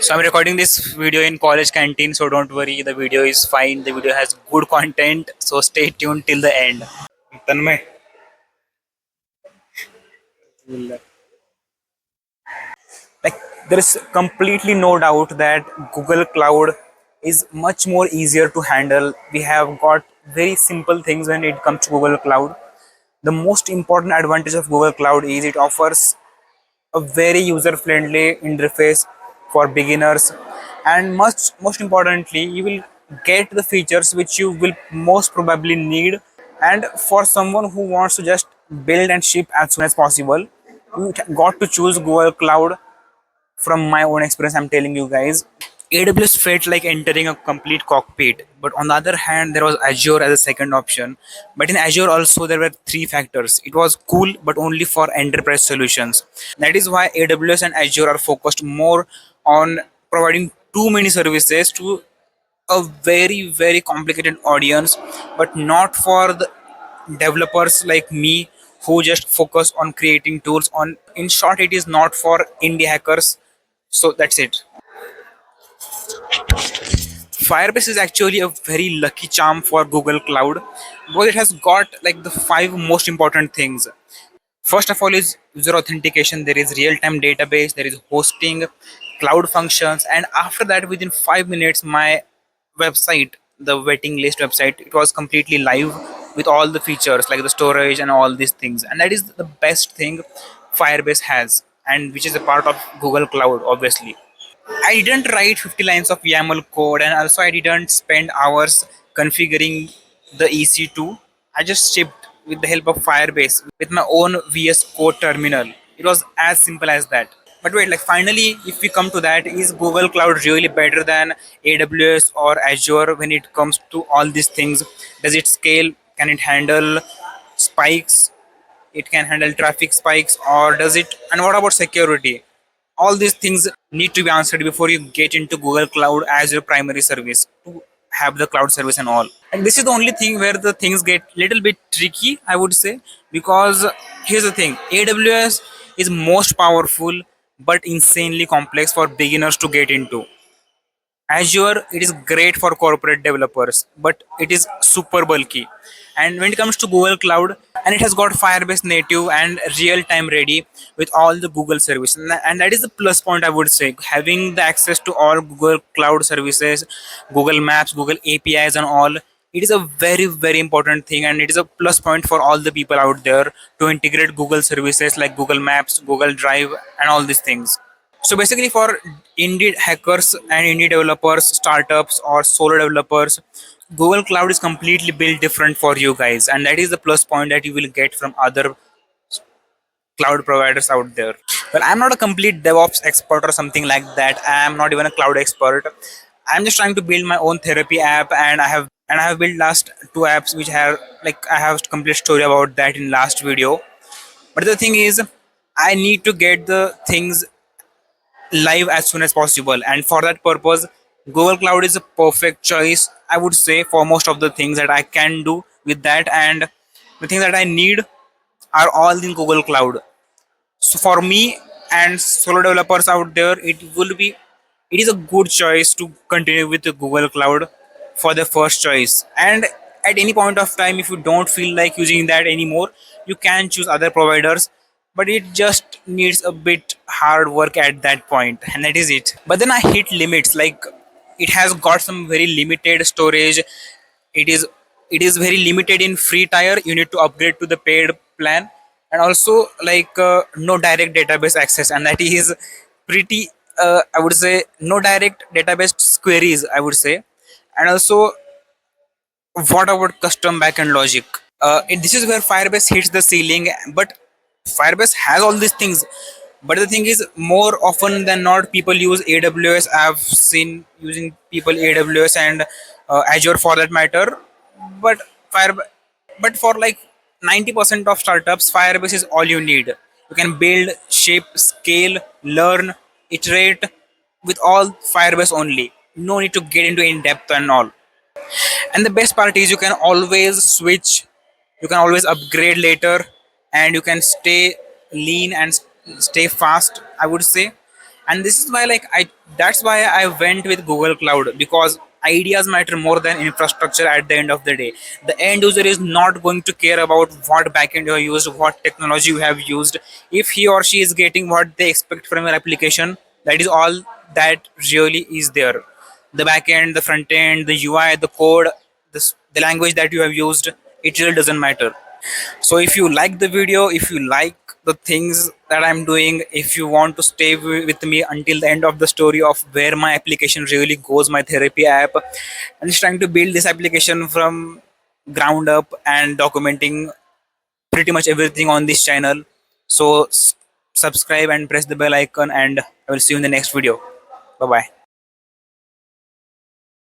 So I'm recording this video in college canteen, so don't worry, the video is fine. The video has good content, so stay tuned till the end. Tanmay, like there is completely no doubt that Google Cloud is much more easier to handle. We have got very simple things when it comes to Google Cloud. The most important advantage of Google Cloud is it offers a very user friendly interface for beginners, and most importantly you will get the features which you will most probably need. And for someone who wants to just build and ship as soon as possible, you got to choose Google Cloud. From my own experience, I'm telling you guys, AWS felt like entering a complete cockpit, but on the other hand, there was Azure as a second option. But in Azure also there were three factors. It was cool, but only for enterprise solutions. That is why AWS and Azure are focused more on providing too many services to a very complicated audience, but not for the developers like me who just focus on creating tools. On in short, it is not for indie hackers. So that's it. Firebase is actually a very lucky charm for Google Cloud because it has got like the five most important things. First of all is user authentication. There is real-time database, there is hosting, cloud functions, and after that within 5 minutes my website, the waiting list website, it was completely live with all the features like the storage and all these things. And that is the best thing Firebase has, and which is a part of Google Cloud obviously. I didn't write 50 lines of YAML code, and also I didn't spend hours configuring the EC2. I just shipped with the help of Firebase with my own VS Code terminal. It was as simple as that. But wait, like finally, if we come to that, is Google Cloud really better than AWS or Azure when it comes to all these things? Does it scale? Can it handle spikes? It can handle traffic spikes, or does it? And what about security? All these things need to be answered before you get into Google Cloud as your primary service to have the cloud service and all. And this is the only thing where the things get little bit tricky, I would say, because here's the thing: AWS is most powerful but insanely complex for beginners to get into. Azure, it is great for corporate developers, but it is super bulky. And when it comes to Google Cloud, and it has got Firebase native and real time ready with all the Google services, and that is the plus point, I would say. Having the access to all Google Cloud services, Google Maps, Google APIs, and all, it is a very important thing, and it is a plus point for all the people out there to integrate Google services like Google Maps, Google Drive, and all these things. So basically, for indie hackers and indie developers, startups, or solo developers, Google Cloud is completely built different for you guys, and that is the plus point that you will get from other cloud providers out there. Well, I'm not a complete DevOps expert or something like that. I'm not even a cloud expert. I'm just trying to build my own therapy app, and I have built last two apps which have, like, I have complete story about that in last video. But the thing is, I need to get the things live as soon as possible, and for that purpose Google Cloud is a perfect choice, I would say, for most of the things that I can do with that. And the things that I need are all in Google Cloud. So for me and solo developers out there, it is a good choice to continue with the Google Cloud for the first choice. And at any point of time, if you don't feel like using that anymore, you can choose other providers, but it just needs a bit hard work at that point, and that is it. But then I hit limits, like it has got some very limited storage. It is very limited in free tier. You need to upgrade to the paid plan, and also like no direct database access, and that is pretty, I would say, no direct database queries, I would say. And also, what about custom backend logic? This is where Firebase hits the ceiling, but Firebase has all these things. But the thing is, more often than not, people use AWS. I've seen using people AWS and Azure for that matter. But Fire, but for like 90% of startups, Firebase is all you need. You can build, shape, scale, learn, iterate with all Firebase only. No need to get into in depth and all. And the best part is you can always switch, you can always upgrade later, and you can stay lean and stay fast, I would say. And this is why, like, I That's why I went with Google Cloud, because ideas matter more than infrastructure at the end of the day. The end user is not going to care about what backend you have used, what technology you have used. If he or she is getting what they expect from your application, that is all that really is there. The backend, the front end, the UI, the code, the language that you have used, it really doesn't matter. So if you like the video, if you like the things that I'm doing, if you want to stay with me until the end of the story of where my application really goes, my therapy app, I'm just trying to build this application from ground up and documenting pretty much everything on this channel. So subscribe and press the bell icon, and I will see you in the next video. Bye bye.